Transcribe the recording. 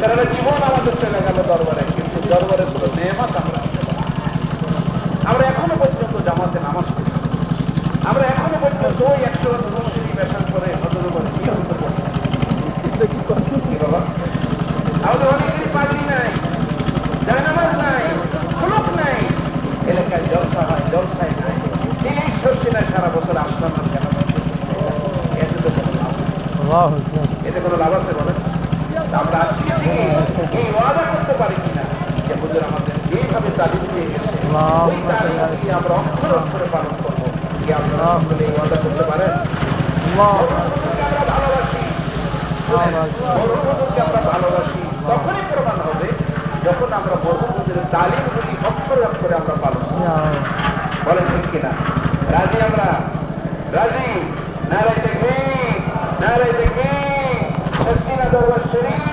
সারা জীবন আমাদের চলে গেল দরবারে, কিন্তু দরবারে কোনো নেয়ামত আমরা পেতে পারি না। আমরা এখনো পর্যন্ত জামাতে নামাজ পড়ি, আমরা এখনো পর্যন্ত ওই 100 মসজিদ বেশান করে হজর করে নিয়মিত পড়ি। কি বাবা, আমাদের অনেকেই পাগড়ি নাই, জায়নামাজ নাই, খুলুক নাই, এলাকায় জলসা হয়, জলসায় নাই, এই শস্য নাই, সারা বছর আসলাম না কেন? এতে তো কোনো লাভ নেই। এতে কোনো লাভ আছে বলেন? আমরা আসছি এই ওয়াদা করতে পারি কিনা যে হুজুর আমাদের যেভাবে তালিম দিয়ে গেছে ওই তালিমকে আমরা অক্ষরে অক্ষরে পালন করবো, কি আপনারা সকলে এই ওয়াদা করতে পারেন? আমরা ভালোবাসি, মরহুমকে আমরা ভালোবাসি তখনই প্রমাণ হবে যখন আমরা মরহুমদের তালিমগুলি অক্ষরে অক্ষরে আমরা পালন করব। বলেন ঠিক কিনা? রাজি আমরা? রাজি? নারায়ে তাকবীর, নারায়ে তাকবীর, তাসবিহ দরবার শরীফ।